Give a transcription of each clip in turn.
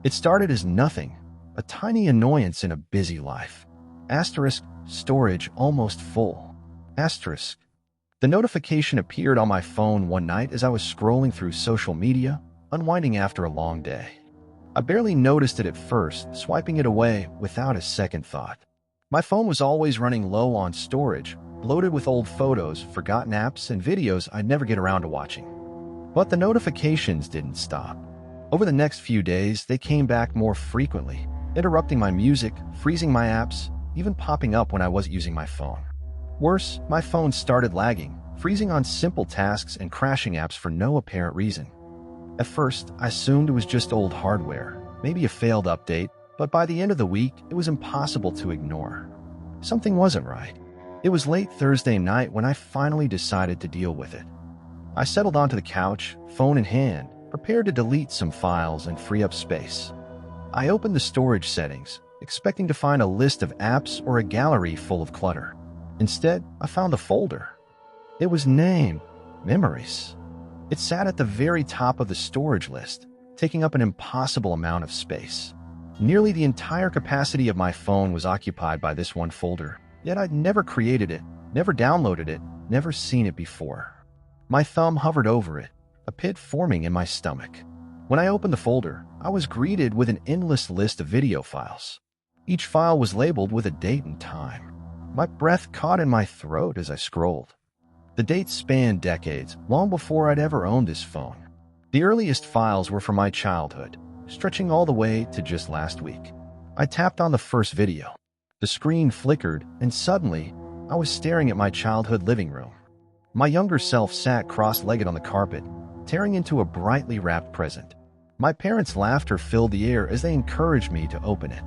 It started as nothing, a tiny annoyance in a busy life. Asterisk, storage almost full. Asterisk. The notification appeared on my phone one night as I was scrolling through social media, unwinding after a long day. I barely noticed it at first, swiping it away without a second thought. My phone was always running low on storage, bloated with old photos, forgotten apps, and videos I'd never get around to watching. But the notifications didn't stop. Over the next few days, they came back more frequently, interrupting my music, freezing my apps, even popping up when I wasn't using my phone. Worse, my phone started lagging, freezing on simple tasks and crashing apps for no apparent reason. At first, I assumed it was just old hardware, maybe a failed update, but by the end of the week, it was impossible to ignore. Something wasn't right. It was late Thursday night when I finally decided to deal with it. I settled onto the couch, phone in hand, prepared to delete some files and free up space. I opened the storage settings, expecting to find a list of apps or a gallery full of clutter. Instead, I found a folder. It was named Memories. It sat at the very top of the storage list, taking up an impossible amount of space. Nearly the entire capacity of my phone was occupied by this one folder, yet I'd never created it, never downloaded it, never seen it before. My thumb hovered over it, a pit forming in my stomach. When I opened the folder, I was greeted with an endless list of video files. Each file was labeled with a date and time. My breath caught in my throat as I scrolled. The dates spanned decades, long before I'd ever owned this phone. The earliest files were from my childhood, stretching all the way to just last week. I tapped on the first video. The screen flickered, and suddenly, I was staring at my childhood living room. My younger self sat cross-legged on the carpet, tearing into a brightly wrapped present. My parents' laughter filled the air as they encouraged me to open it.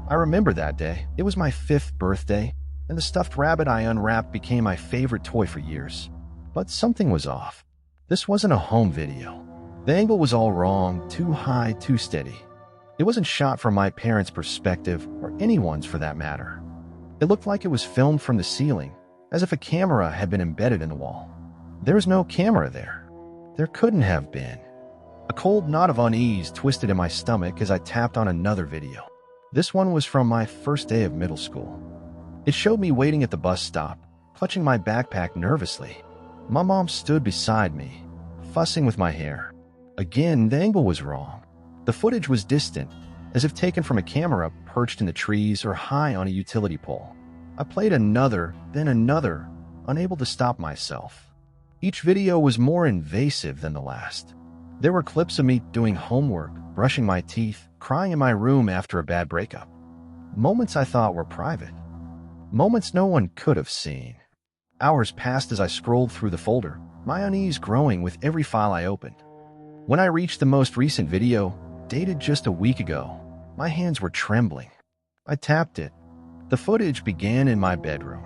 I remember that day. It was my 5th birthday, and the stuffed rabbit I unwrapped became my favorite toy for years. But something was off. This wasn't a home video. The angle was all wrong, too high, too steady. It wasn't shot from my parents' perspective, or anyone's for that matter. It looked like it was filmed from the ceiling, as if a camera had been embedded in the wall. There was no camera there. There couldn't have been. A cold knot of unease twisted in my stomach as I tapped on another video. This one was from my first day of middle school. It showed me waiting at the bus stop, clutching my backpack nervously. My mom stood beside me, fussing with my hair. Again, the angle was wrong. The footage was distant, as if taken from a camera perched in the trees or high on a utility pole. I played another, then another, unable to stop myself. Each video was more invasive than the last. There were clips of me doing homework, brushing my teeth, crying in my room after a bad breakup. Moments I thought were private. Moments no one could have seen. Hours passed as I scrolled through the folder, my unease growing with every file I opened. When I reached the most recent video, dated just a week ago, my hands were trembling. I tapped it. The footage began in my bedroom.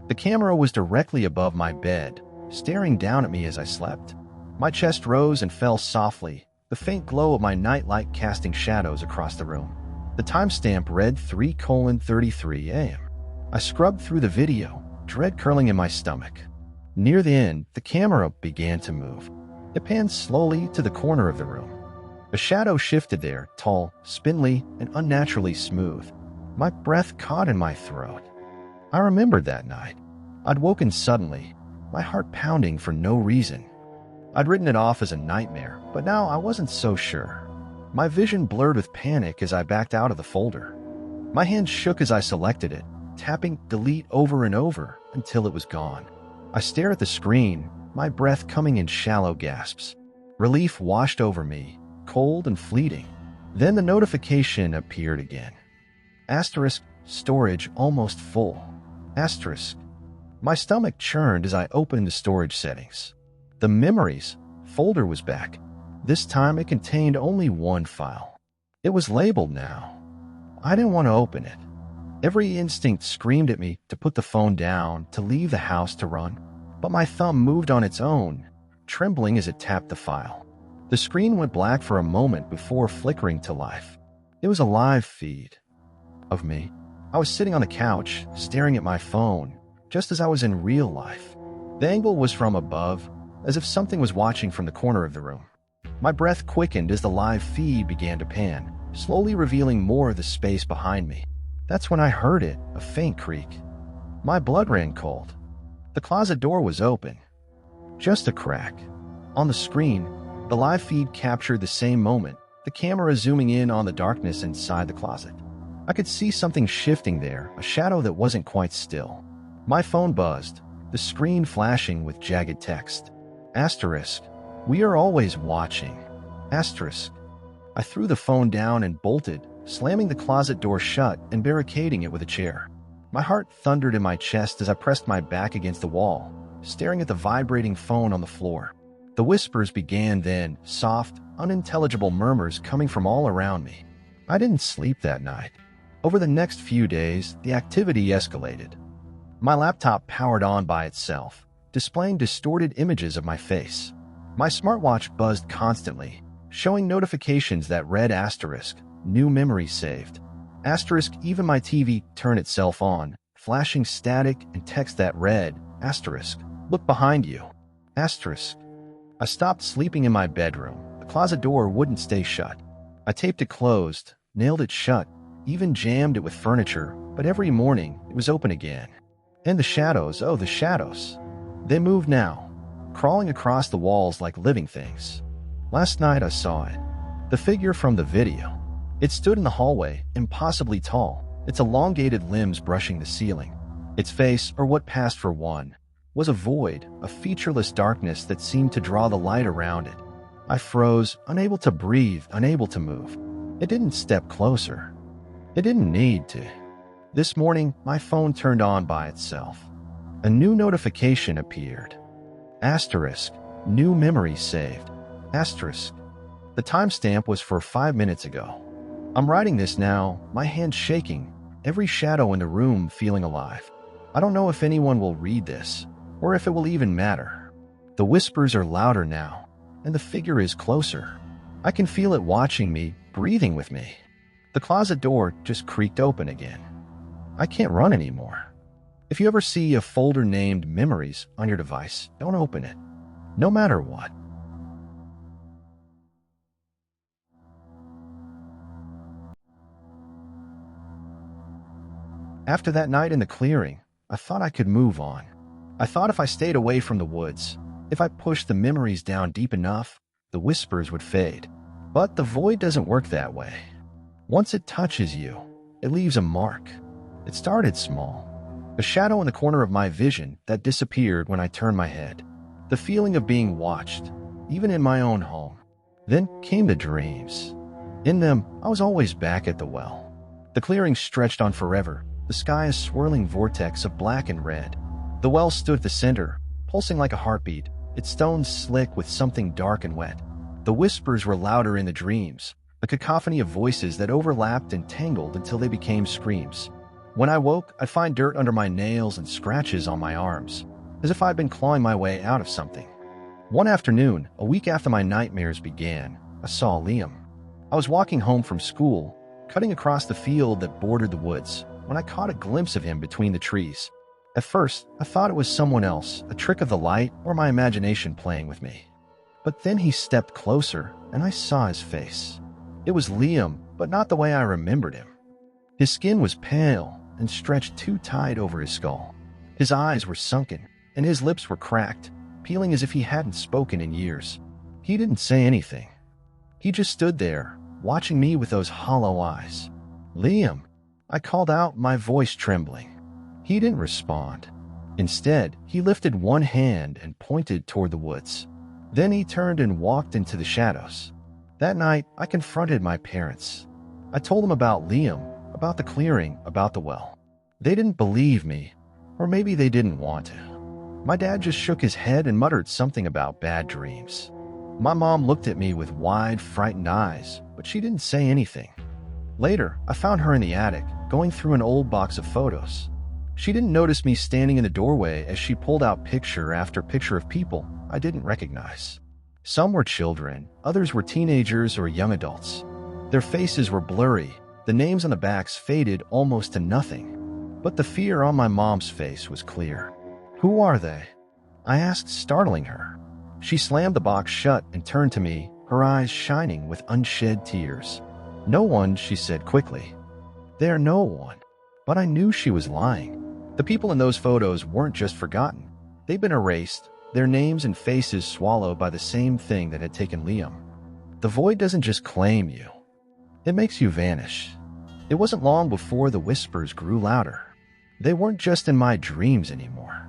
The camera was directly above my bed, staring down at me as I slept. My chest rose and fell softly, the faint glow of my nightlight casting shadows across the room. The timestamp read 3:33 a.m. I scrubbed through the video, dread curling in my stomach. Near the end, the camera began to move. It panned slowly to the corner of the room. A shadow shifted there, tall, spindly, and unnaturally smooth. My breath caught in my throat. I remembered that night. I'd woken suddenly, my heart pounding for no reason. I'd written it off as a nightmare, but now I wasn't so sure. My vision blurred with panic as I backed out of the folder. My hand shook as I selected it, tapping delete over and over until it was gone. I stared at the screen, my breath coming in shallow gasps. Relief washed over me, cold and fleeting. Then the notification appeared again. Asterisk, storage almost full. Asterisk. My stomach churned as I opened the storage settings. The Memories folder was back. This time it contained only one file. It was labeled now. I didn't want to open it. Every instinct screamed at me to put the phone down, to leave the house to run. But my thumb moved on its own, trembling as it tapped the file. The screen went black for a moment before flickering to life. It was a live feed of me. I was sitting on the couch, staring at my phone, just as I was in real life. The angle was from above, as if something was watching from the corner of the room. My breath quickened as the live feed began to pan, slowly revealing more of the space behind me. That's when I heard it, a faint creak. My blood ran cold. The closet door was open. Just a crack. On the screen, the live feed captured the same moment, the camera zooming in on the darkness inside the closet. I could see something shifting there, a shadow that wasn't quite still. My phone buzzed, the screen flashing with jagged text. Asterisk. We are always watching. Asterisk. I threw the phone down and bolted, slamming the closet door shut and barricading it with a chair. My heart thundered in my chest as I pressed my back against the wall, staring at the vibrating phone on the floor. The whispers began then, soft, unintelligible murmurs coming from all around me. I didn't sleep that night. Over the next few days, the activity escalated. My laptop powered on by itself, displaying distorted images of my face. My smartwatch buzzed constantly, showing notifications that read asterisk, new memory saved. Asterisk, even my TV turned itself on, flashing static and text that read, asterisk, look behind you. Asterisk. I stopped sleeping in my bedroom. The closet door wouldn't stay shut. I taped it closed, nailed it shut, even jammed it with furniture, but every morning it was open again. And the shadows, oh, the shadows. They moved now, crawling across the walls like living things. Last night I saw it. The figure from the video. It stood in the hallway, impossibly tall, its elongated limbs brushing the ceiling. Its face, or what passed for one, was a void, a featureless darkness that seemed to draw the light around it. I froze, unable to breathe, unable to move. It didn't step closer. It didn't need to. This morning, my phone turned on by itself. A new notification appeared. Asterisk, new memory saved. Asterisk. The timestamp was for 5 minutes ago. I'm writing this now, my hand shaking, every shadow in the room feeling alive. I don't know if anyone will read this, or if it will even matter. The whispers are louder now, and the figure is closer. I can feel it watching me, breathing with me. The closet door just creaked open again. I can't run anymore. If you ever see a folder named Memories on your device, don't open it, no matter what. After that night in the clearing, I thought I could move on. I thought if I stayed away from the woods, if I pushed the memories down deep enough, the whispers would fade. But the void doesn't work that way. Once it touches you, it leaves a mark. It started small. A shadow in the corner of my vision that disappeared when I turned my head. The feeling of being watched, even in my own home. Then came the dreams. In them, I was always back at the well. The clearing stretched on forever, the sky a swirling vortex of black and red. The well stood at the center, pulsing like a heartbeat, its stones slick with something dark and wet. The whispers were louder in the dreams, a cacophony of voices that overlapped and tangled until they became screams. When I woke, I'd find dirt under my nails and scratches on my arms, as if I'd been clawing my way out of something. One afternoon, a week after my nightmares began, I saw Liam. I was walking home from school, cutting across the field that bordered the woods, when I caught a glimpse of him between the trees. At first, I thought it was someone else, a trick of the light or my imagination playing with me. But then he stepped closer, and I saw his face. It was Liam, but not the way I remembered him. His skin was pale and stretched too tight over his skull. His eyes were sunken, and his lips were cracked, peeling as if he hadn't spoken in years. He didn't say anything. He just stood there, watching me with those hollow eyes. Liam, I called out, my voice trembling. He didn't respond. Instead, he lifted one hand and pointed toward the woods. Then he turned and walked into the shadows. That night, I confronted my parents. I told them about Liam, about the clearing, about the well. They didn't believe me, or maybe they didn't want to. My dad just shook his head and muttered something about bad dreams. My mom looked at me with wide, frightened eyes, but she didn't say anything. Later, I found her in the attic, going through an old box of photos. She didn't notice me standing in the doorway as she pulled out picture after picture of people I didn't recognize. Some were children, others were teenagers or young adults. Their faces were blurry, the names on the backs faded almost to nothing. But the fear on my mom's face was clear. Who are they? I asked, startling her. She slammed the box shut and turned to me, her eyes shining with unshed tears. No one, she said quickly. There, no one. But I knew she was lying. The people in those photos weren't just forgotten. They'd been erased, their names and faces swallowed by the same thing that had taken Liam. The void doesn't just claim you. It makes you vanish. It wasn't long before the whispers grew louder. They weren't just in my dreams anymore.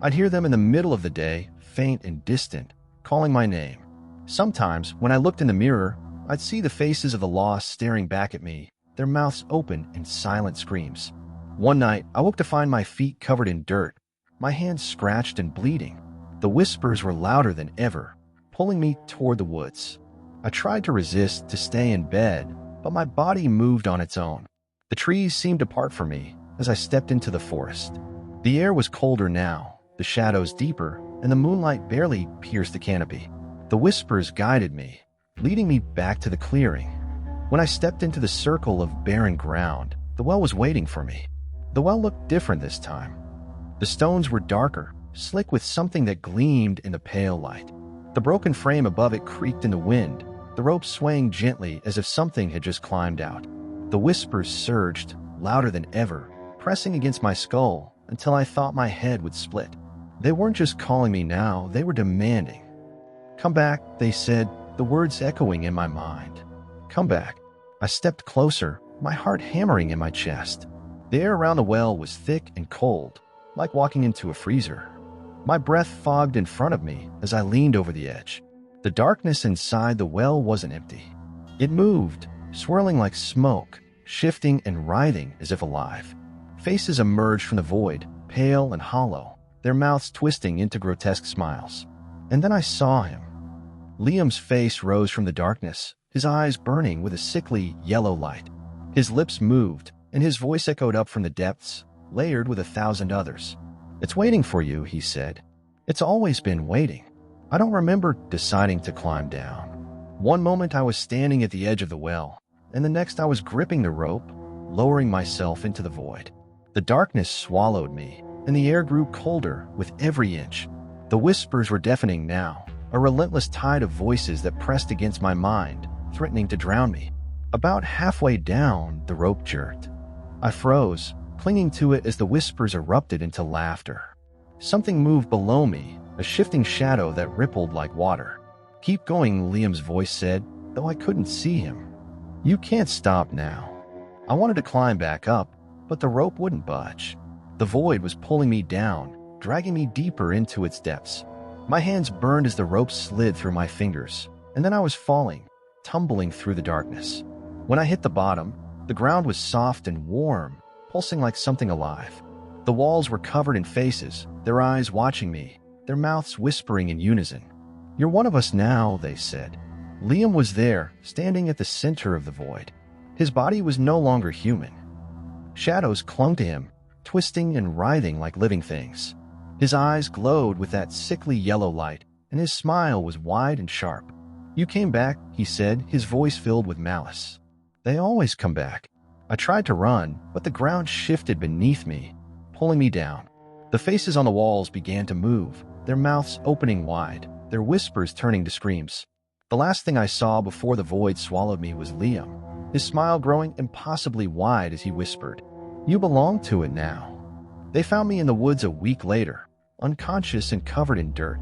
I'd hear them in the middle of the day, faint and distant, calling my name. Sometimes, when I looked in the mirror, I'd see the faces of the lost staring back at me, their mouths open in silent screams. One night, I woke to find my feet covered in dirt, my hands scratched and bleeding. The whispers were louder than ever, pulling me toward the woods. I tried to resist, to stay in bed, but my body moved on its own. The trees seemed to part from me as I stepped into the forest. The air was colder now, the shadows deeper, and the moonlight barely pierced the canopy. The whispers guided me, leading me back to the clearing. When I stepped into the circle of barren ground, the well was waiting for me. The well looked different this time. The stones were darker, slick with something that gleamed in the pale light. The broken frame above it creaked in the wind, the rope swaying gently as if something had just climbed out. The whispers surged, louder than ever, pressing against my skull until I thought my head would split. They weren't just calling me now, they were demanding. Come back, they said, the words echoing in my mind. Come back. I stepped closer, my heart hammering in my chest. The air around the well was thick and cold, like walking into a freezer. My breath fogged in front of me as I leaned over the edge. The darkness inside the well wasn't empty. It moved, swirling like smoke, shifting and writhing as if alive. Faces emerged from the void, pale and hollow, their mouths twisting into grotesque smiles. And then I saw him. Liam's face rose from the darkness, his eyes burning with a sickly yellow light. His lips moved, and his voice echoed up from the depths, layered with 1,000 others. It's waiting for you, he said. It's always been waiting. I don't remember deciding to climb down. One moment I was standing at the edge of the well, and the next I was gripping the rope, lowering myself into the void. The darkness swallowed me, and the air grew colder with every inch. The whispers were deafening now, a relentless tide of voices that pressed against my mind, threatening to drown me. About halfway down, the rope jerked. I froze, clinging to it as the whispers erupted into laughter. Something moved below me, a shifting shadow that rippled like water. Keep going, Liam's voice said, though I couldn't see him. You can't stop now. I wanted to climb back up, but the rope wouldn't budge. The void was pulling me down, dragging me deeper into its depths. My hands burned as the rope slid through my fingers, and then I was falling, tumbling through the darkness. When I hit the bottom, the ground was soft and warm, pulsing like something alive. The walls were covered in faces, their eyes watching me, their mouths whispering in unison. You're one of us now, they said. Liam was there, standing at the center of the void. His body was no longer human. Shadows clung to him, twisting and writhing like living things. His eyes glowed with that sickly yellow light, and his smile was wide and sharp. You came back, he said, his voice filled with malice. They always come back. I tried to run, but the ground shifted beneath me, pulling me down. The faces on the walls began to move, their mouths opening wide, their whispers turning to screams. The last thing I saw before the void swallowed me was Liam, his smile growing impossibly wide as he whispered, You belong to it now. They found me in the woods a week later, unconscious and covered in dirt.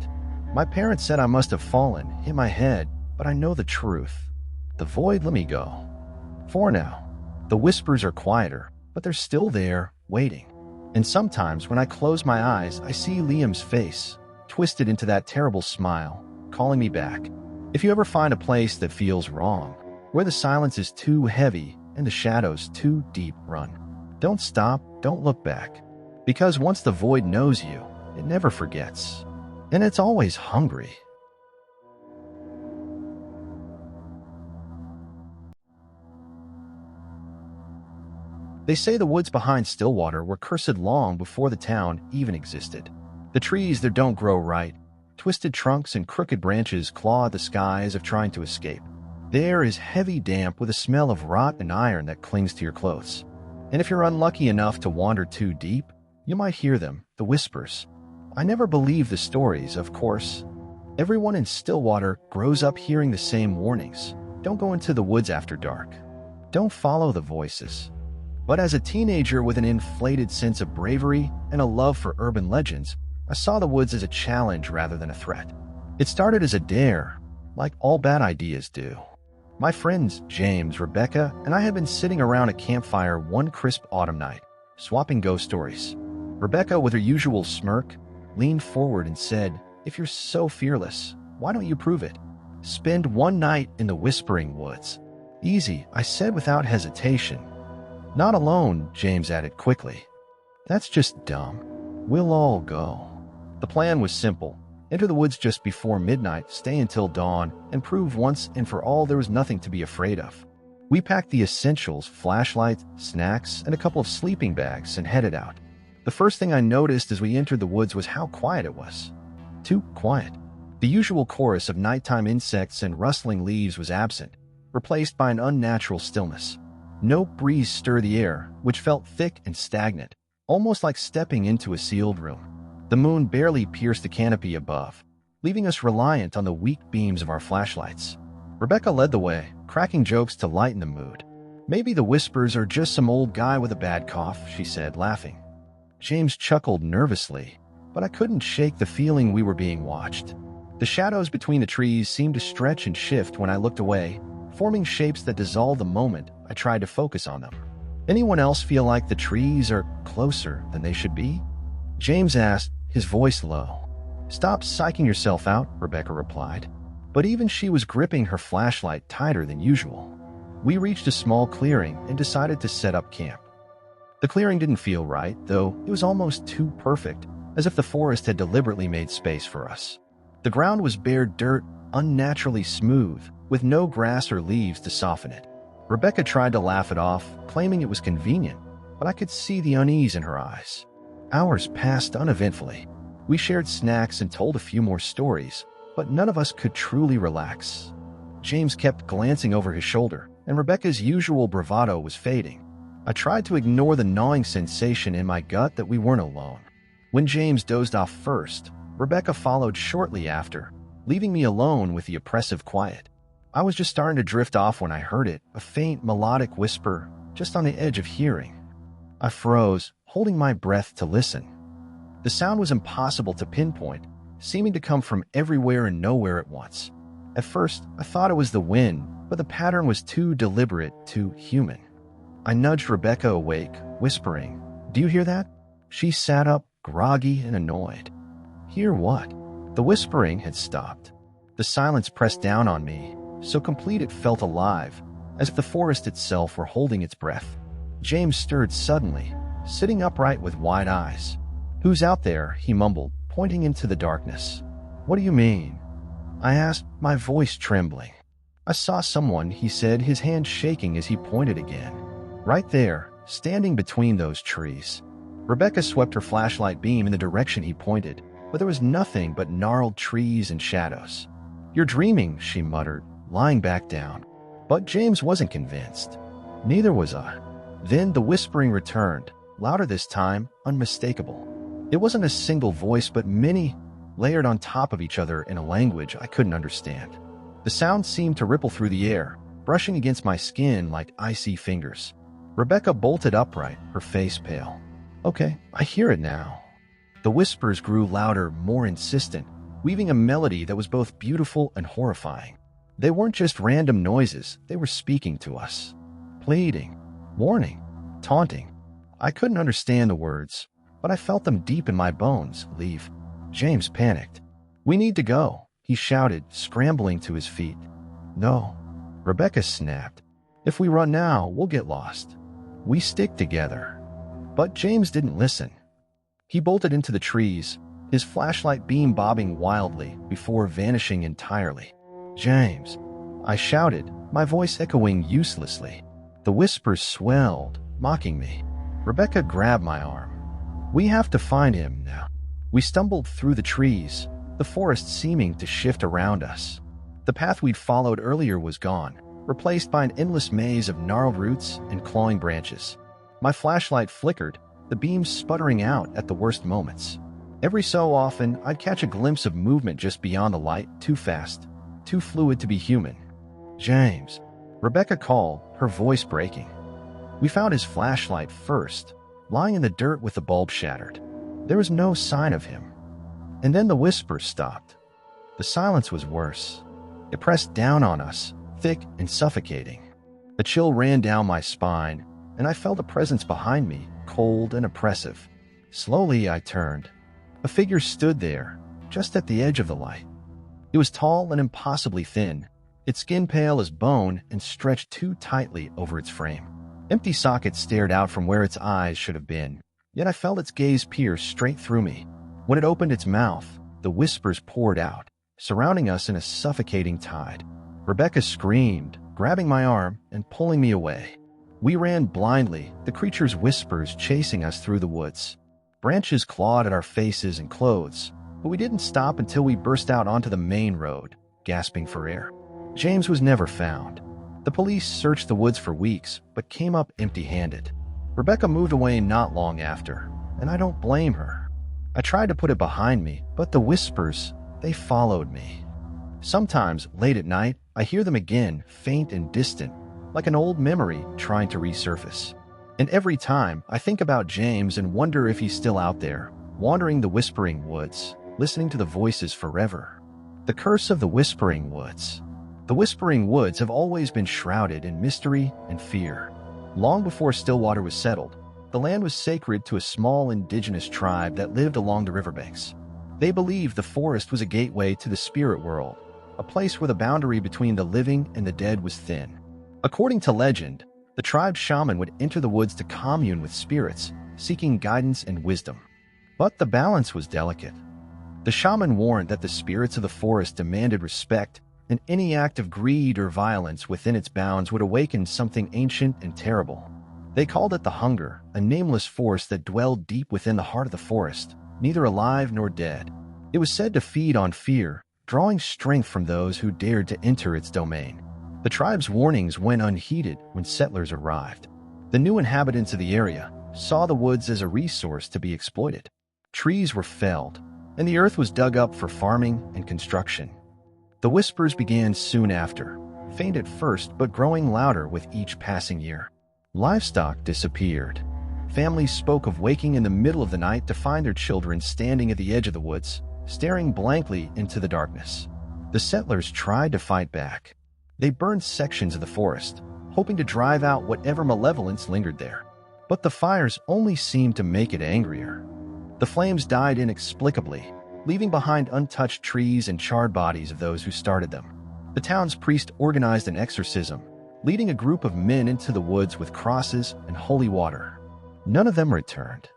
My parents said I must have fallen, hit my head, but I know the truth. The void let me go. For now. The whispers are quieter, but they're still there, waiting. And sometimes when I close my eyes, I see Liam's face, twisted into that terrible smile, calling me back. If you ever find a place that feels wrong, where the silence is too heavy and the shadows too deep, run. Don't stop, don't look back. Because once the void knows you, it never forgets. And it's always hungry. They say the woods behind Stillwater were cursed long before the town even existed. The trees that don't grow right, twisted trunks and crooked branches claw at the sky as if trying to escape. The air is heavy damp with a smell of rot and iron that clings to your clothes. And if you're unlucky enough to wander too deep, you might hear them, the whispers. I never believed the stories, of course. Everyone in Stillwater grows up hearing the same warnings. Don't go into the woods after dark. Don't follow the voices. But as a teenager with an inflated sense of bravery and a love for urban legends, I saw the woods as a challenge rather than a threat. It started as a dare, like all bad ideas do. My friends James, Rebecca, and I had been sitting around a campfire one crisp autumn night, swapping ghost stories. Rebecca, with her usual smirk, leaned forward and said, "If you're so fearless, why don't you prove it? Spend one night in the Whispering Woods." "Easy," I said without hesitation. "Not alone," James added quickly. "That's just dumb. We'll all go." The plan was simple. Enter the woods just before midnight, stay until dawn, and prove once and for all there was nothing to be afraid of. We packed the essentials, flashlights, snacks, and a couple of sleeping bags, and headed out. The first thing I noticed as we entered the woods was how quiet it was. Too quiet. The usual chorus of nighttime insects and rustling leaves was absent, replaced by an unnatural stillness. No breeze stirred the air, which felt thick and stagnant, almost like stepping into a sealed room. The moon barely pierced the canopy above, leaving us reliant on the weak beams of our flashlights. Rebecca led the way, cracking jokes to lighten the mood. "Maybe the whispers are just some old guy with a bad cough," she said, laughing. James chuckled nervously, but I couldn't shake the feeling we were being watched. The shadows between the trees seemed to stretch and shift when I looked away, forming shapes that dissolved the moment I tried to focus on them. "Anyone else feel like the trees are closer than they should be?" James asked, his voice low. "Stop psyching yourself out," Rebecca replied. But even she was gripping her flashlight tighter than usual. We reached a small clearing and decided to set up camp. The clearing didn't feel right, though it was almost too perfect, as if the forest had deliberately made space for us. The ground was bare dirt, unnaturally smooth, with no grass or leaves to soften it. Rebecca tried to laugh it off, claiming it was convenient, but I could see the unease in her eyes. Hours passed uneventfully. We shared snacks and told a few more stories, but none of us could truly relax. James kept glancing over his shoulder, and Rebecca's usual bravado was fading. I tried to ignore the gnawing sensation in my gut that we weren't alone. When James dozed off first, Rebecca followed shortly after, leaving me alone with the oppressive quiet. I was just starting to drift off when I heard it, a faint melodic whisper, just on the edge of hearing. I froze, holding my breath to listen. The sound was impossible to pinpoint, seeming to come from everywhere and nowhere at once. At first, I thought it was the wind, but the pattern was too deliberate, too human. I nudged Rebecca awake, whispering, "Do you hear that?" She sat up, groggy and annoyed. "Hear what?" The whispering had stopped. The silence pressed down on me, so complete it felt alive, as if the forest itself were holding its breath. James stirred suddenly, sitting upright with wide eyes. "Who's out there?" he mumbled, pointing into the darkness. "What do you mean?" I asked, my voice trembling. "I saw someone," he said, his hand shaking as he pointed again. "Right there, standing between those trees." Rebecca swept her flashlight beam in the direction he pointed, but there was nothing but gnarled trees and shadows. "You're dreaming," she muttered, lying back down. But James wasn't convinced. Neither was I. Then the whispering returned, louder this time, unmistakable. It wasn't a single voice, but many, layered on top of each other in a language I couldn't understand. The sound seemed to ripple through the air, brushing against my skin like icy fingers. Rebecca bolted upright, her face pale. "Okay, I hear it now." The whispers grew louder, more insistent, weaving a melody that was both beautiful and horrifying. They weren't just random noises, they were speaking to us. Pleading, warning, taunting. I couldn't understand the words, but I felt them deep in my bones. "Leave." James panicked. "We need to go," he shouted, scrambling to his feet. "No," Rebecca snapped. "If we run now, we'll get lost. We stick together." But James didn't listen. He bolted into the trees, his flashlight beam bobbing wildly before vanishing entirely. "James," I shouted, my voice echoing uselessly. The whispers swelled, mocking me. Rebecca grabbed my arm. "We have to find him now." We stumbled through the trees, the forest seeming to shift around us. The path we'd followed earlier was gone, replaced by an endless maze of gnarled roots and clawing branches. My flashlight flickered, the beams sputtering out at the worst moments. Every so often, I'd catch a glimpse of movement just beyond the light, too fast, too fluid to be human. "James." Rebecca called, her voice breaking. We found his flashlight first, lying in the dirt with the bulb shattered. There was no sign of him. And then the whispers stopped. The silence was worse. It pressed down on us, thick and suffocating. A chill ran down my spine, and I felt a presence behind me, cold and oppressive. Slowly I turned. A figure stood there, just at the edge of the light. It was tall and impossibly thin, its skin pale as bone and stretched too tightly over its frame. Empty sockets stared out from where its eyes should have been, yet I felt its gaze pierce straight through me. When it opened its mouth, the whispers poured out, surrounding us in a suffocating tide. Rebecca screamed, grabbing my arm and pulling me away. We ran blindly, the creature's whispers chasing us through the woods. Branches clawed at our faces and clothes, but we didn't stop until we burst out onto the main road, gasping for air. James was never found. The police searched the woods for weeks, but came up empty-handed. Rebecca moved away not long after, and I don't blame her. I tried to put it behind me, but the whispers, they followed me. Sometimes, late at night, I hear them again, faint and distant, like an old memory trying to resurface. And every time, I think about James and wonder if he's still out there, wandering the whispering woods, listening to the voices forever. The curse of the whispering woods. The whispering woods have always been shrouded in mystery and fear. Long before Stillwater was settled, the land was sacred to a small indigenous tribe that lived along the riverbanks. They believed the forest was a gateway to the spirit world, a place where the boundary between the living and the dead was thin. According to legend, the tribe's shaman would enter the woods to commune with spirits, seeking guidance and wisdom. But the balance was delicate. The shaman warned that the spirits of the forest demanded respect, and any act of greed or violence within its bounds would awaken something ancient and terrible. They called it the Hunger, a nameless force that dwelled deep within the heart of the forest, neither alive nor dead. It was said to feed on fear, drawing strength from those who dared to enter its domain. The tribe's warnings went unheeded when settlers arrived. The new inhabitants of the area saw the woods as a resource to be exploited. Trees were felled, and the earth was dug up for farming and construction. The whispers began soon after, faint at first but growing louder with each passing year. Livestock disappeared. Families spoke of waking in the middle of the night to find their children standing at the edge of the woods, staring blankly into the darkness. The settlers tried to fight back. They burned sections of the forest, hoping to drive out whatever malevolence lingered there. But the fires only seemed to make it angrier. The flames died inexplicably, leaving behind untouched trees and charred bodies of those who started them. The town's priest organized an exorcism, leading a group of men into the woods with crosses and holy water. None of them returned.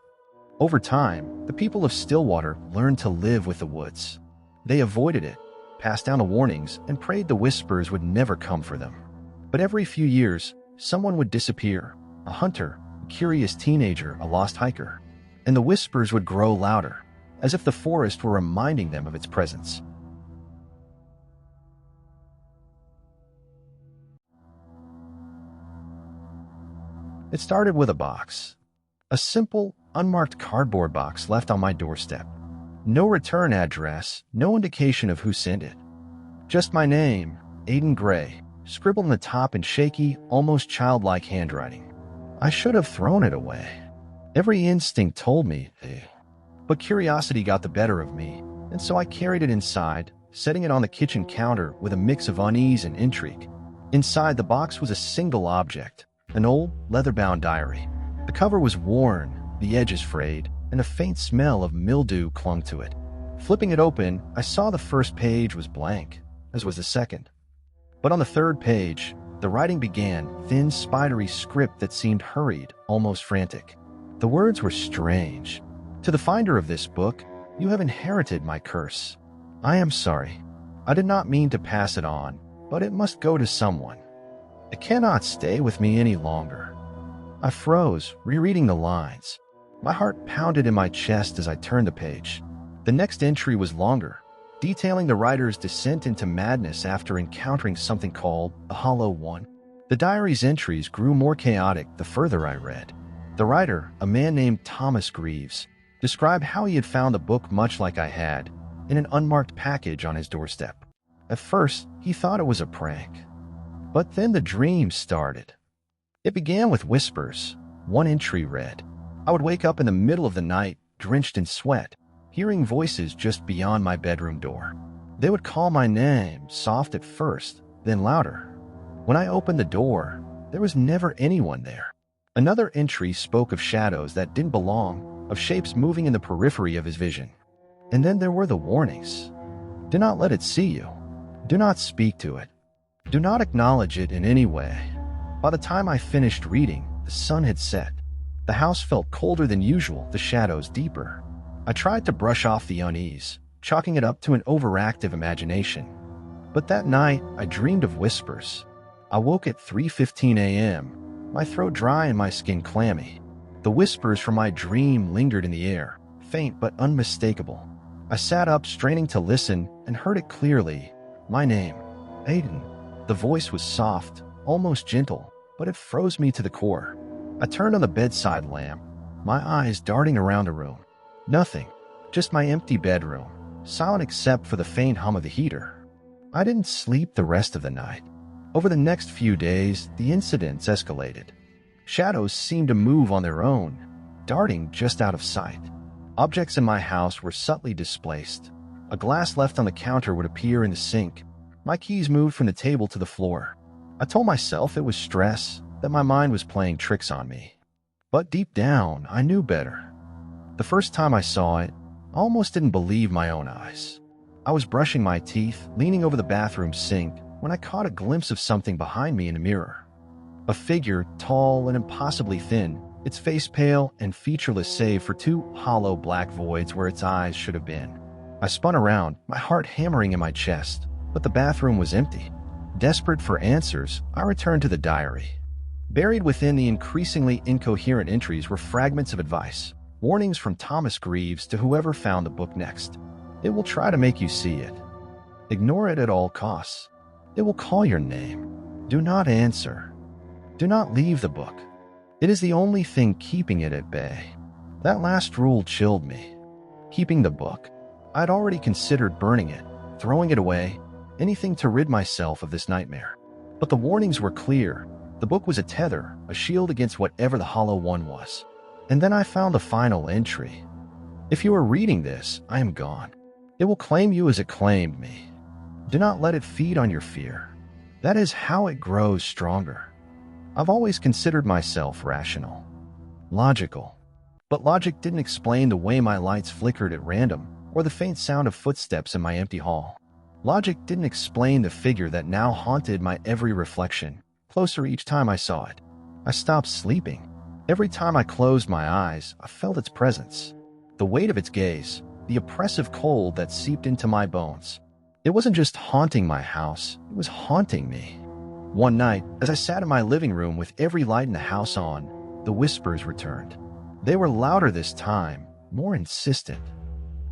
Over time, the people of Stillwater learned to live with the woods. They avoided it, passed down the warnings, and prayed the whispers would never come for them. But every few years, someone would disappear, a hunter, a curious teenager, a lost hiker, and the whispers would grow louder, as if the forest were reminding them of its presence. It started with a box. A simple, unmarked cardboard box left on my doorstep. No return address, no indication of who sent it. Just my name, Aiden Gray, scribbled on the top in shaky, almost childlike handwriting. I should have thrown it away. Every instinct told me to. But curiosity got the better of me, and so I carried it inside, setting it on the kitchen counter with a mix of unease and intrigue. Inside the box was a single object, an old, leather-bound diary. The cover was worn, the edges frayed, and a faint smell of mildew clung to it. Flipping it open, I saw the first page was blank, as was the second. But on the third page, the writing began, thin, spidery script that seemed hurried, almost frantic. The words were strange. To the finder of this book, you have inherited my curse. I am sorry. I did not mean to pass it on, but it must go to someone. It cannot stay with me any longer. I froze, rereading the lines. My heart pounded in my chest as I turned the page. The next entry was longer, detailing the writer's descent into madness after encountering something called a Hollow One. The diary's entries grew more chaotic the further I read. The writer, a man named Thomas Greaves, described how he had found the book much like I had, in an unmarked package on his doorstep. At first, he thought it was a prank. But then the dream started. It began with whispers. One entry read, I would wake up in the middle of the night, drenched in sweat, hearing voices just beyond my bedroom door. They would call my name, soft at first, then louder. When I opened the door, there was never anyone there. Another entry spoke of shadows that didn't belong, of shapes moving in the periphery of his vision. And then there were the warnings. Do not let it see you. Do not speak to it. Do not acknowledge it in any way. By the time I finished reading, the sun had set. The house felt colder than usual, the shadows deeper. I tried to brush off the unease, chalking it up to an overactive imagination. But that night, I dreamed of whispers. I woke at 3:15 a.m., my throat dry and my skin clammy. The whispers from my dream lingered in the air, faint but unmistakable. I sat up, straining to listen, and heard it clearly. My name, Aiden. The voice was soft, almost gentle, but it froze me to the core. I turned on the bedside lamp, my eyes darting around the room. Nothing, just my empty bedroom, silent except for the faint hum of the heater. I didn't sleep the rest of the night. Over the next few days, the incidents escalated. Shadows seemed to move on their own, darting just out of sight. Objects in my house were subtly displaced. A glass left on the counter would appear in the sink. My keys moved from the table to the floor. I told myself it was stress, that my mind was playing tricks on me. But deep down, I knew better. The first time I saw it, I almost didn't believe my own eyes. I was brushing my teeth, leaning over the bathroom sink, when I caught a glimpse of something behind me in the mirror. A figure, tall and impossibly thin, its face pale and featureless save for two hollow black voids where its eyes should have been. I spun around, my heart hammering in my chest, but the bathroom was empty. Desperate for answers, I returned to the diary. Buried within the increasingly incoherent entries were fragments of advice, warnings from Thomas Greaves to whoever found the book next. It will try to make you see it. Ignore it at all costs. It will call your name. Do not answer. Do not leave the book. It is the only thing keeping it at bay. That last rule chilled me. Keeping the book. I'd already considered burning it, throwing it away, anything to rid myself of this nightmare. But the warnings were clear. The book was a tether, a shield against whatever the Hollow One was. And then I found the final entry. If you are reading this, I am gone. It will claim you as it claimed me. Do not let it feed on your fear. That is how it grows stronger. I've always considered myself rational, logical. But logic didn't explain the way my lights flickered at random or the faint sound of footsteps in my empty hall. Logic didn't explain the figure that now haunted my every reflection, closer each time I saw it. I stopped sleeping. Every time I closed my eyes, I felt its presence. The weight of its gaze, the oppressive cold that seeped into my bones. It wasn't just haunting my house, it was haunting me. One night, as I sat in my living room with every light in the house on, the whispers returned. They were louder this time, more insistent.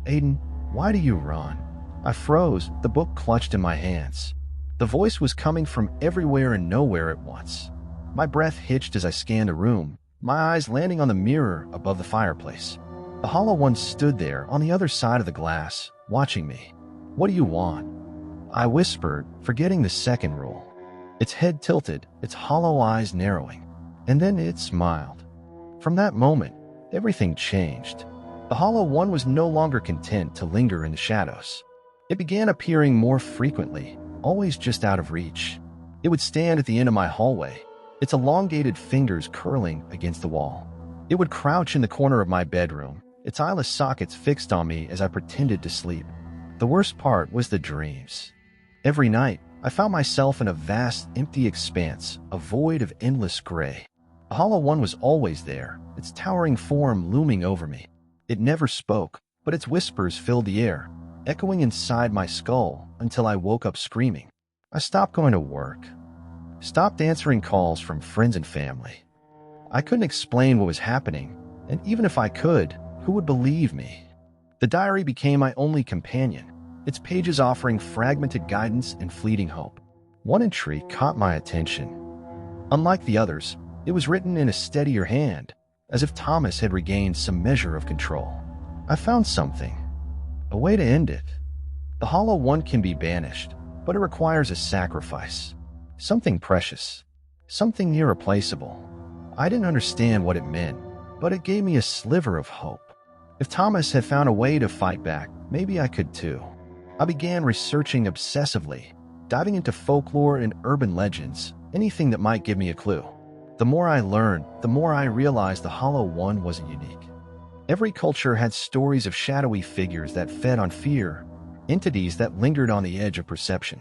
Aiden, why do you run? I froze, the book clutched in my hands. The voice was coming from everywhere and nowhere at once. My breath hitched as I scanned the room, my eyes landing on the mirror above the fireplace. The Hollow One stood there on the other side of the glass, watching me. What do you want? I whispered, forgetting the second rule. Its head tilted, its hollow eyes narrowing. And then it smiled. From that moment, everything changed. The Hollow One was no longer content to linger in the shadows. It began appearing more frequently, always just out of reach. It would stand at the end of my hallway, its elongated fingers curling against the wall. It would crouch in the corner of my bedroom, its eyeless sockets fixed on me as I pretended to sleep. The worst part was the dreams. Every night, I found myself in a vast, empty expanse, a void of endless gray. The Hollow One was always there, its towering form looming over me. It never spoke, but its whispers filled the air, echoing inside my skull until I woke up screaming. I stopped going to work, stopped answering calls from friends and family. I couldn't explain what was happening, and even if I could, who would believe me? The diary became my only companion, its pages offering fragmented guidance and fleeting hope. One entry caught my attention. Unlike the others, it was written in a steadier hand, as if Thomas had regained some measure of control. I found something. A way to end it. The Hollow One can be banished, but it requires a sacrifice. something precious, something irreplaceable. I didn't understand what it meant, but it gave me a sliver of hope. If Thomas had found a way to fight back, maybe I could too. I began researching obsessively, diving into folklore and urban legends, anything that might give me a clue. The more I learned, the more I realized the Hollow One wasn't unique. Every culture had stories of shadowy figures that fed on fear, entities that lingered on the edge of perception.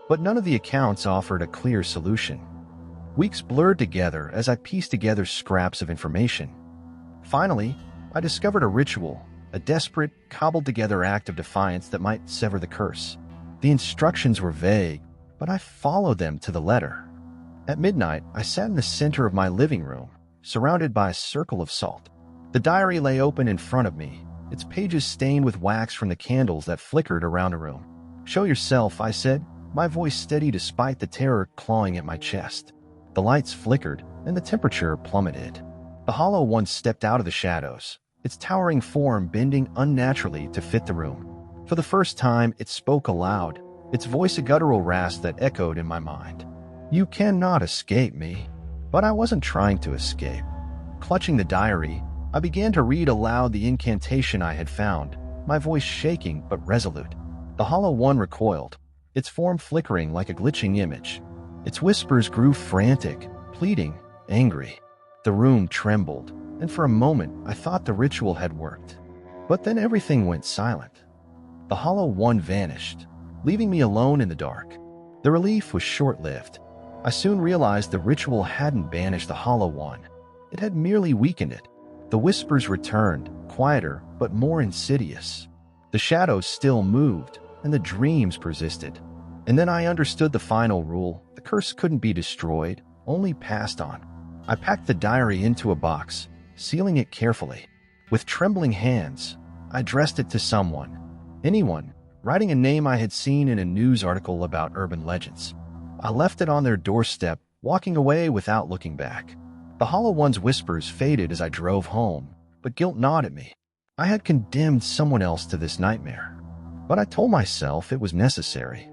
But none of the accounts offered a clear solution. Weeks blurred together as I pieced together scraps of information. Finally, I discovered a ritual, a desperate, cobbled-together act of defiance that might sever the curse. The instructions were vague, but I followed them to the letter. At midnight, I sat in the center of my living room, surrounded by a circle of salt. The diary lay open in front of me, its pages stained with wax from the candles that flickered around the room. "Show yourself," I said, my voice steady despite the terror clawing at my chest. The lights flickered, and the temperature plummeted. The Hollow One stepped out of the shadows, its towering form bending unnaturally to fit the room. For the first time, it spoke aloud, its voice a guttural rasp that echoed in my mind. "You cannot escape me." But I wasn't trying to escape. Clutching the diary, I began to read aloud the incantation I had found, my voice shaking but resolute. The Hollow One recoiled, its form flickering like a glitching image. Its whispers grew frantic, pleading, angry. The room trembled, and for a moment I thought the ritual had worked. But then everything went silent. The Hollow One vanished, leaving me alone in the dark. The relief was short-lived. I soon realized the ritual hadn't banished the Hollow One. It had merely weakened it. The whispers returned, quieter but more insidious. The shadows still moved, and the dreams persisted. And then I understood the final rule. The curse couldn't be destroyed, only passed on. I packed the diary into a box, sealing it carefully. With trembling hands, I addressed it to someone. Anyone, writing a name I had seen in a news article about urban legends. I left it on their doorstep, walking away without looking back. The Hollow One's whispers faded as I drove home, but guilt gnawed at me. I had condemned someone else to this nightmare, but I told myself it was necessary.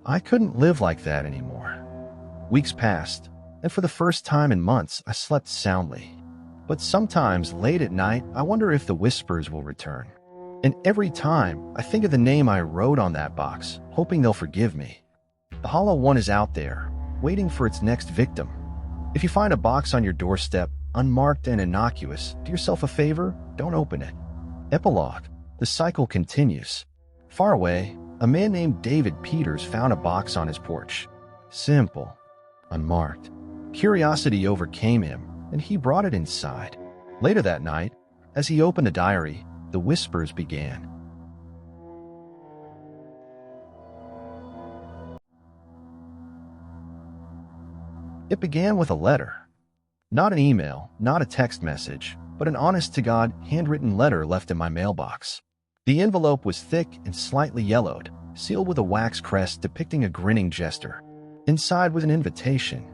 I couldn't live like that anymore. Weeks passed, and for the first time in months, I slept soundly. But sometimes, late at night, I wonder if the whispers will return. And every time, I think of the name I wrote on that box, hoping they'll forgive me. The Hollow One is out there, waiting for its next victim. If you find a box on your doorstep, unmarked and innocuous, do yourself a favor, don't open it. Epilogue. The cycle continues. Far away, a man named David Peters found a box on his porch. Simple, unmarked. Curiosity overcame him, and he brought it inside. Later that night, as he opened the diary, the whispers began. It began with a letter. Not an email, not a text message, but an honest-to-God, handwritten letter left in my mailbox. The envelope was thick and slightly yellowed, sealed with a wax crest depicting a grinning jester. Inside was an invitation.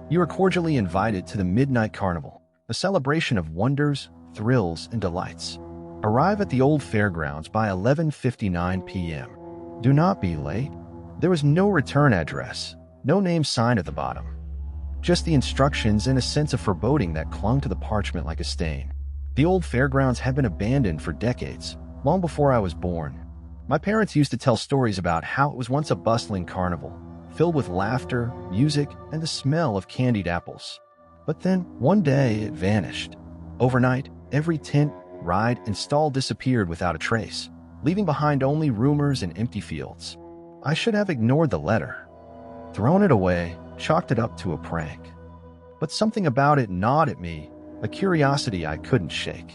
You are cordially invited to the Midnight Carnival, a celebration of wonders, thrills, and delights. Arrive at the old fairgrounds by 11:59 p.m. Do not be late. There was no return address, no name sign at the bottom. Just the instructions and a sense of foreboding that clung to the parchment like a stain. The old fairgrounds had been abandoned for decades, long before I was born. My parents used to tell stories about how it was once a bustling carnival, filled with laughter, music, and the smell of candied apples. But then, one day, it vanished. Overnight, every tent, ride, and stall disappeared without a trace, leaving behind only rumors and empty fields. I should have ignored the letter, thrown it away, chalked it up to a prank. But something about it gnawed at me, a curiosity I couldn't shake.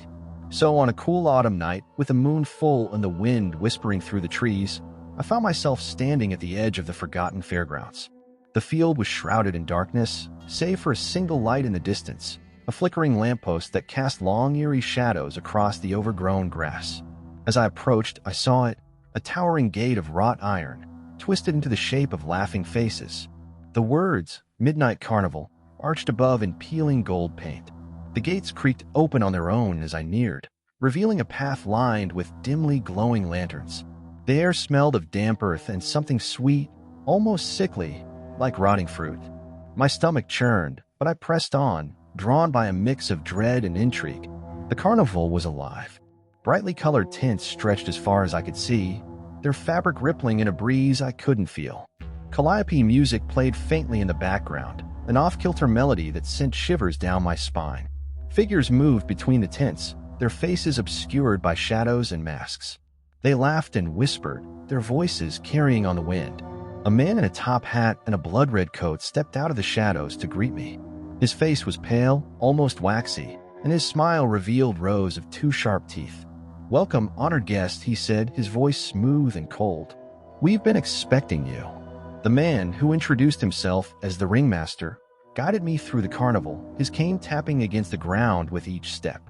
So on a cool autumn night, with the moon full and the wind whispering through the trees, I found myself standing at the edge of the forgotten fairgrounds. The field was shrouded in darkness, save for a single light in the distance, a flickering lamppost that cast long, eerie shadows across the overgrown grass. As I approached, I saw it, a towering gate of wrought iron, twisted into the shape of laughing faces. The words, Midnight Carnival, arched above in peeling gold paint. The gates creaked open on their own as I neared, revealing a path lined with dimly glowing lanterns. The air smelled of damp earth and something sweet, almost sickly, like rotting fruit. My stomach churned, but I pressed on, drawn by a mix of dread and intrigue. The carnival was alive. Brightly colored tints stretched as far as I could see, their fabric rippling in a breeze I couldn't feel. Calliope music played faintly in the background, an off-kilter melody that sent shivers down my spine. Figures moved between the tents, their faces obscured by shadows and masks. They laughed and whispered, their voices carrying on the wind. A man in a top hat and a blood-red coat stepped out of the shadows to greet me. His face was pale, almost waxy, and his smile revealed rows of two sharp teeth. "Welcome, honored guest," he said, his voice smooth and cold. "We've been expecting you." The man, who introduced himself as the ringmaster, guided me through the carnival, his cane tapping against the ground with each step.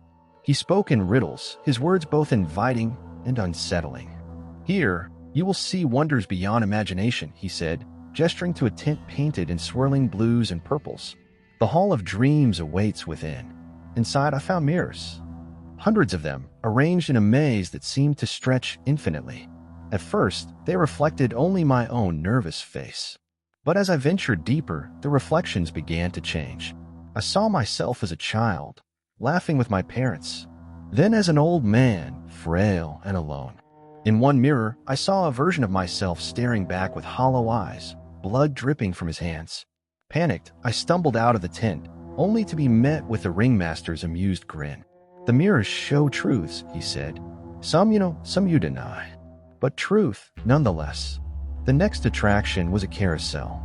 He spoke in riddles, his words both inviting and unsettling. "Here, you will see wonders beyond imagination," he said, gesturing to a tent painted in swirling blues and purples. "The Hall of Dreams awaits within." Inside, I found mirrors. Hundreds of them, arranged in a maze that seemed to stretch infinitely. At first, they reflected only my own nervous face. But as I ventured deeper, the reflections began to change. I saw myself as a child, laughing with my parents. Then as an old man, frail and alone. In one mirror, I saw a version of myself staring back with hollow eyes, blood dripping from his hands. Panicked, I stumbled out of the tent, only to be met with the ringmaster's amused grin. "The mirrors show truths," he said. Some you deny. But truth, nonetheless." The next attraction was a carousel.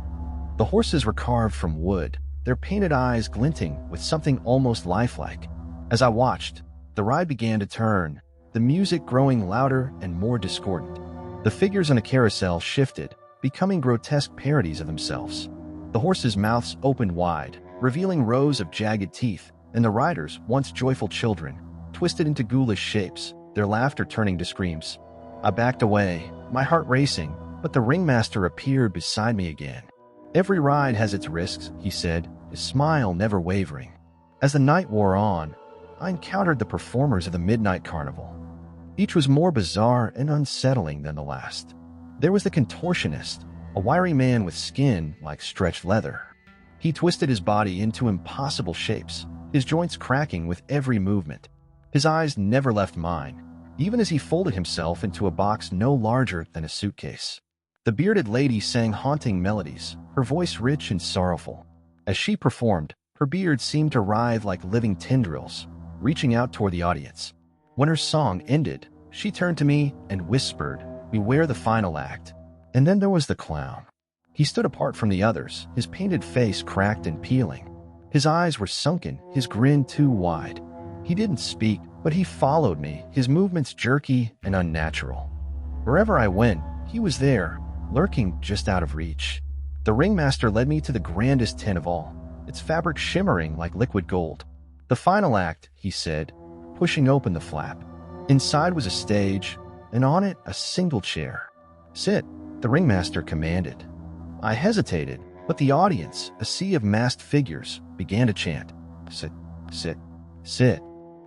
The horses were carved from wood, their painted eyes glinting with something almost lifelike. As I watched, the ride began to turn, the music growing louder and more discordant. The figures on the carousel shifted, becoming grotesque parodies of themselves. The horses' mouths opened wide, revealing rows of jagged teeth, and the riders, once joyful children, twisted into ghoulish shapes, their laughter turning to screams. I backed away, my heart racing, but the ringmaster appeared beside me again. "Every ride has its risks," he said, his smile never wavering. As the night wore on, I encountered the performers of the Midnight Carnival. Each was more bizarre and unsettling than the last. There was the contortionist, a wiry man with skin like stretched leather. He twisted his body into impossible shapes, his joints cracking with every movement. His eyes never left mine, even as he folded himself into a box no larger than a suitcase. The bearded lady sang haunting melodies, her voice rich and sorrowful. As she performed, her beard seemed to writhe like living tendrils, reaching out toward the audience. When her song ended, she turned to me and whispered, "Beware the final act." And then there was the clown. He stood apart from the others, his painted face cracked and peeling. His eyes were sunken, his grin too wide. He didn't speak, but he followed me, his movements jerky and unnatural. Wherever I went, he was there, lurking just out of reach. The ringmaster led me to the grandest tent of all, its fabric shimmering like liquid gold. "The final act," he said, pushing open the flap. Inside was a stage, and on it a single chair. "Sit," the ringmaster commanded. I hesitated, but the audience, a sea of masked figures, began to chant, "Sit, sit, sit."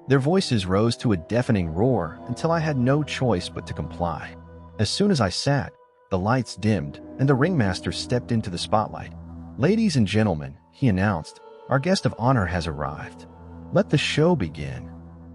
Their voices rose to a deafening roar until I had no choice but to comply. As soon as I sat, the lights dimmed and the ringmaster stepped into the spotlight. "Ladies and gentlemen," he announced, "our guest of honor has arrived. Let the show begin."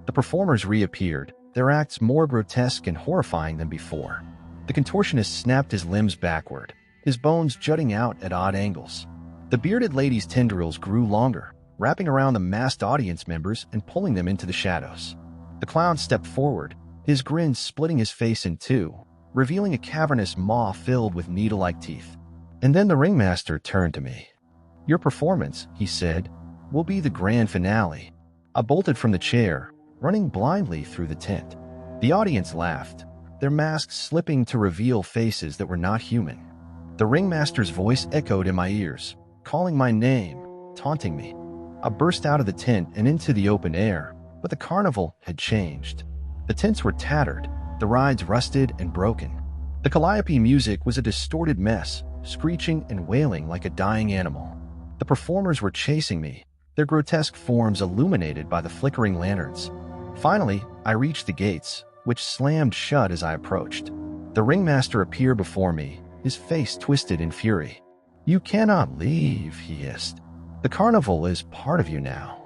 The performers reappeared, their acts more grotesque and horrifying than before. The contortionist snapped his limbs backward, his bones jutting out at odd angles. The bearded lady's tendrils grew longer, wrapping around the masked audience members and pulling them into the shadows. The clown stepped forward, his grin splitting his face in two, revealing a cavernous maw filled with needle-like teeth. And then the ringmaster turned to me. "Your performance," he said, "will be the grand finale." I bolted from the chair, running blindly through the tent. The audience laughed, their masks slipping to reveal faces that were not human. The ringmaster's voice echoed in my ears, calling my name, taunting me. I burst out of the tent and into the open air, but the carnival had changed. The tents were tattered, the rides rusted and broken. The calliope music was a distorted mess, screeching and wailing like a dying animal. The performers were chasing me, their grotesque forms illuminated by the flickering lanterns. Finally, I reached the gates, which slammed shut as I approached. The ringmaster appeared before me, his face twisted in fury. "You cannot leave," he hissed. "The carnival is part of you now."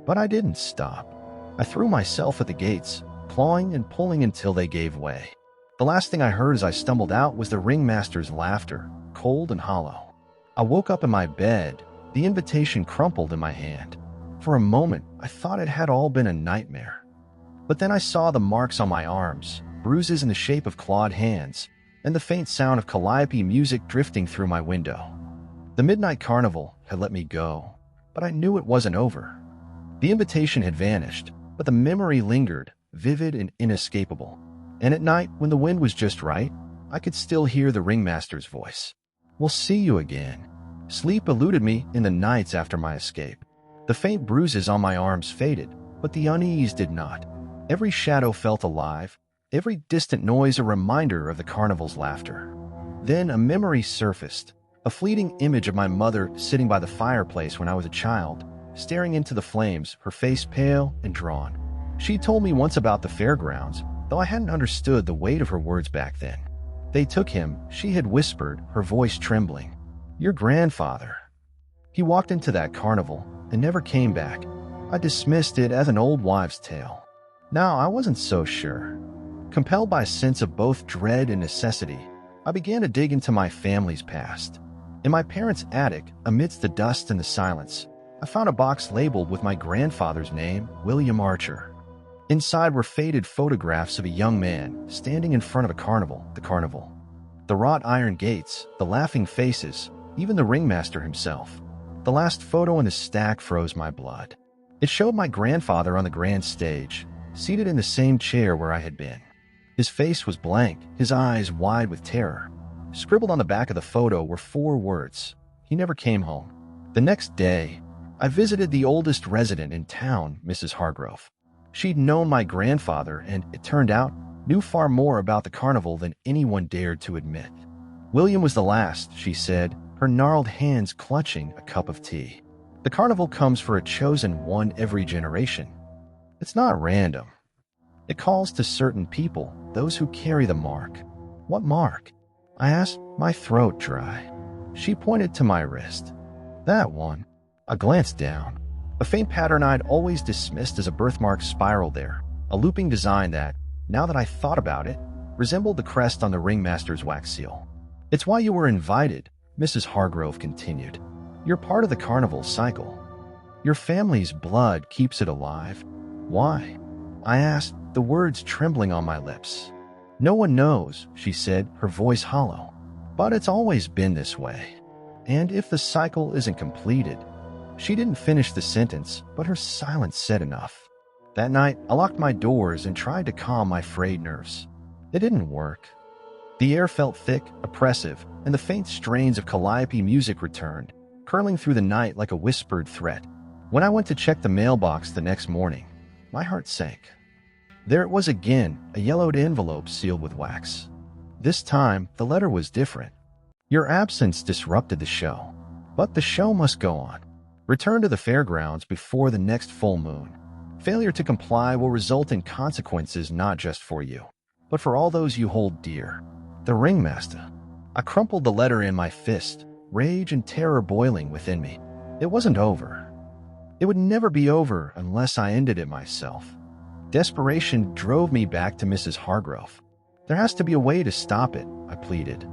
But I didn't stop. I threw myself at the gates, clawing and pulling until they gave way. The last thing I heard as I stumbled out was the ringmaster's laughter, cold and hollow. I woke up in my bed, the invitation crumpled in my hand. For a moment, I thought it had all been a nightmare. But then I saw the marks on my arms, bruises in the shape of clawed hands, and the faint sound of calliope music drifting through my window. The midnight carnival had let me go, but I knew it wasn't over. The invitation had vanished, but the memory lingered, vivid and inescapable. And at night, when the wind was just right, I could still hear the ringmaster's voice. "We'll see you again." Sleep eluded me in the nights after my escape. The faint bruises on my arms faded, but the unease did not. Every shadow felt alive, every distant noise a reminder of the carnival's laughter. Then a memory surfaced, a fleeting image of my mother sitting by the fireplace when I was a child, staring into the flames, her face pale and drawn. She told me once about the fairgrounds, though I hadn't understood the weight of her words back then. "They took him," she had whispered, her voice trembling. "Your grandfather. He walked into that carnival and never came back." I dismissed it as an old wives' tale. Now I wasn't so sure. Compelled by a sense of both dread and necessity, I began to dig into my family's past. In my parents' attic, amidst the dust and the silence, I found a box labeled with my grandfather's name, William Archer. Inside were faded photographs of a young man standing in front of a carnival, the carnival. The wrought iron gates, the laughing faces, even the ringmaster himself. The last photo in the stack froze my blood. It showed my grandfather on the grand stage, seated in the same chair where I had been. His face was blank, his eyes wide with terror. Scribbled on the back of the photo were 4 words: "He never came home." The next day, I visited the oldest resident in town, Mrs. Hargrove. She'd known my grandfather and, it turned out, knew far more about the carnival than anyone dared to admit. "William was the last," she said, her gnarled hands clutching a cup of tea. "The carnival comes for a chosen one every generation. It's not random. It calls to certain people, those who carry the mark." "What mark?" I asked, my throat dry. She pointed to my wrist. "That one." I glanced down. A faint pattern I'd always dismissed as a birthmark spiraled there, a looping design that, now that I thought about it, resembled the crest on the ringmaster's wax seal. "It's why you were invited," Mrs. Hargrove continued. "You're part of the carnival cycle. Your family's blood keeps it alive." "Why?" I asked, the words trembling on my lips. "No one knows," she said, her voice hollow. "But it's always been this way. And if the cycle isn't completed..." She didn't finish the sentence, but her silence said enough. That night, I locked my doors and tried to calm my frayed nerves. It didn't work. The air felt thick, oppressive, and the faint strains of calliope music returned, curling through the night like a whispered threat. When I went to check the mailbox the next morning, my heart sank. There it was again, a yellowed envelope sealed with wax. This time, the letter was different. "Your absence disrupted the show, but the show must go on. Return to the fairgrounds before the next full moon. Failure to comply will result in consequences not just for you, but for all those you hold dear. The ringmaster." I crumpled the letter in my fist, rage and terror boiling within me. It wasn't over. It would never be over unless I ended it myself. Desperation drove me back to Mrs. Hargrove. "There has to be a way to stop it," I pleaded.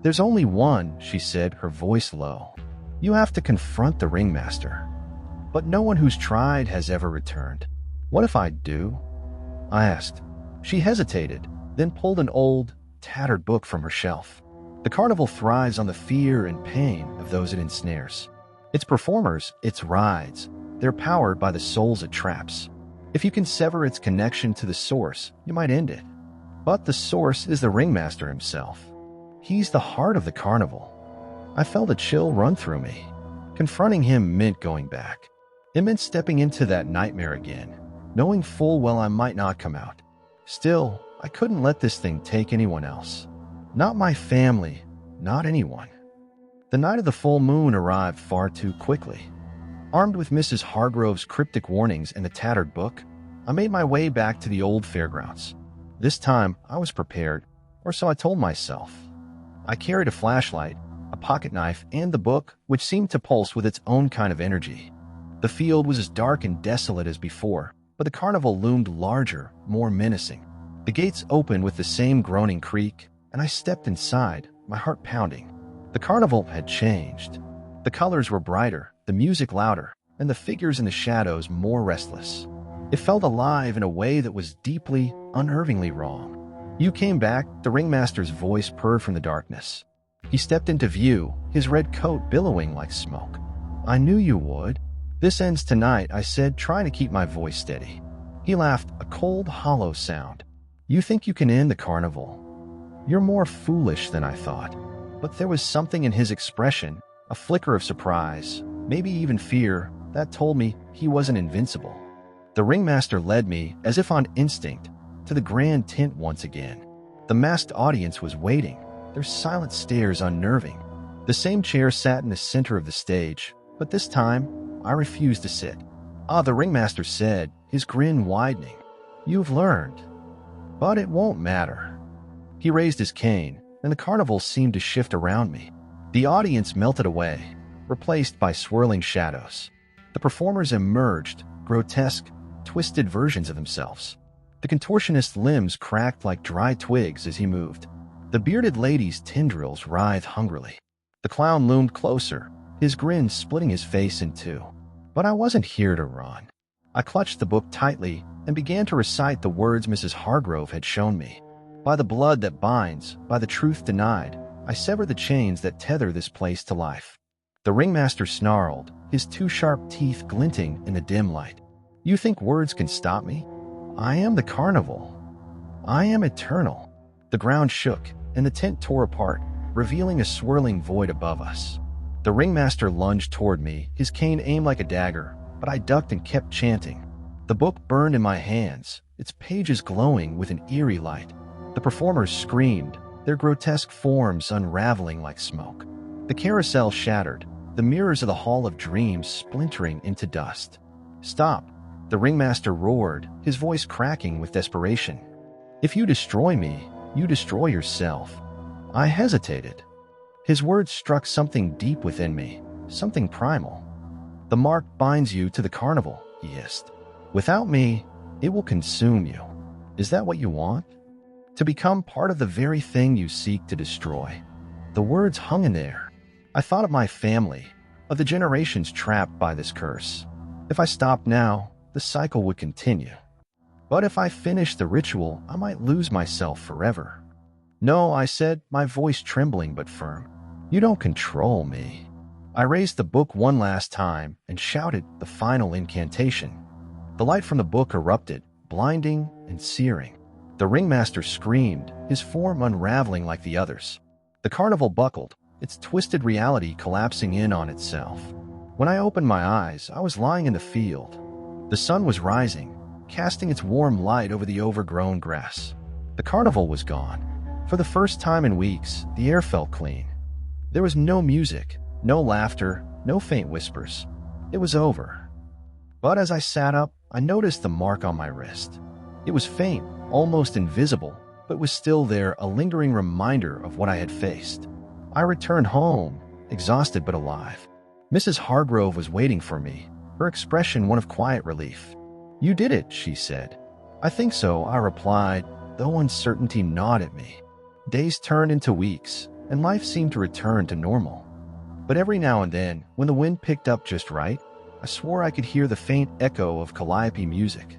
"There's only one," she said, her voice low. "You have to confront the ringmaster. But no one who's tried has ever returned." "What if I do?" I asked. She hesitated, then pulled an old, tattered book from her shelf. The carnival thrives on the fear and pain of those it ensnares. Its performers, its rides, they're powered by the souls it traps. If you can sever its connection to the source, you might end it. But the source is the ringmaster himself. He's the heart of the carnival. I felt a chill run through me. Confronting him meant going back. It meant stepping into that nightmare again, knowing full well I might not come out. Still, I couldn't let this thing take anyone else. Not my family, not anyone. The night of the full moon arrived far too quickly. Armed with Mrs. Hargrove's cryptic warnings and the tattered book, I made my way back to the old fairgrounds. This time, I was prepared, or so I told myself. I carried a flashlight, a pocket knife, and the book, which seemed to pulse with its own kind of energy. The field was as dark and desolate as before, but the carnival loomed larger, more menacing. The gates opened with the same groaning creak, and I stepped inside, my heart pounding. The carnival had changed. The colors were brighter, the music louder, and the figures in the shadows more restless. It felt alive in a way that was deeply, unnervingly wrong. "You came back," the ringmaster's voice purred from the darkness. He stepped into view, his red coat billowing like smoke. "I knew you would." "This ends tonight," I said, trying to keep my voice steady. He laughed, a cold, hollow sound. "You think you can end the carnival? You're more foolish than I thought." But there was something in his expression, a flicker of surprise, maybe even fear, that told me he wasn't invincible. The ringmaster led me, as if on instinct, to the grand tent once again. The masked audience was waiting, their silent stares unnerving. The same chair sat in the center of the stage, but this time, I refused to sit. "Ah," the ringmaster said, his grin widening. "You've learned. But it won't matter." He raised his cane, and the carnival seemed to shift around me. The audience melted away, replaced by swirling shadows. The performers emerged, grotesque, twisted versions of themselves. The contortionist's limbs cracked like dry twigs as he moved. The bearded lady's tendrils writhed hungrily. The clown loomed closer, his grin splitting his face in two. But I wasn't here to run. I clutched the book tightly and began to recite the words Mrs. Hargrove had shown me. "By the blood that binds, by the truth denied, I sever the chains that tether this place to life." The ringmaster snarled, his two sharp teeth glinting in the dim light. "You think words can stop me? I am the carnival. I am eternal." The ground shook, and the tent tore apart, revealing a swirling void above us. The ringmaster lunged toward me, his cane aimed like a dagger, but I ducked and kept chanting. The book burned in my hands, its pages glowing with an eerie light. The performers screamed, their grotesque forms unraveling like smoke. The carousel shattered, the mirrors of the Hall of Dreams splintering into dust. "Stop," the ringmaster roared, his voice cracking with desperation. "If you destroy me, you destroy yourself." I hesitated. His words struck something deep within me, something primal. "The mark binds you to the carnival," he hissed. "Without me, it will consume you. Is that what you want? To become part of the very thing you seek to destroy?" The words hung in the air. I thought of my family, of the generations trapped by this curse. If I stopped now, the cycle would continue. But if I finished the ritual, I might lose myself forever. "No," I said, my voice trembling but firm. "You don't control me." I raised the book one last time and shouted the final incantation. The light from the book erupted, blinding and searing. The ringmaster screamed, his form unraveling like the others. The carnival buckled, its twisted reality collapsing in on itself. When I opened my eyes, I was lying in the field. The sun was rising, casting its warm light over the overgrown grass. The carnival was gone. For the first time in weeks, the air felt clean. There was no music, no laughter, no faint whispers. It was over. But as I sat up, I noticed the mark on my wrist. It was faint, almost invisible, but was still there, a lingering reminder of what I had faced. I returned home, exhausted but alive. Mrs. Hargrove was waiting for me, her expression one of quiet relief. "You did it," she said. "I think so," I replied, though uncertainty gnawed at me. Days turned into weeks, and life seemed to return to normal. But every now and then, when the wind picked up just right, I swore I could hear the faint echo of calliope music.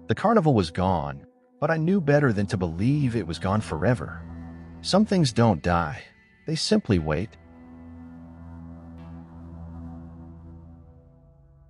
The carnival was gone, but I knew better than to believe it was gone forever. Some things don't die. They simply wait.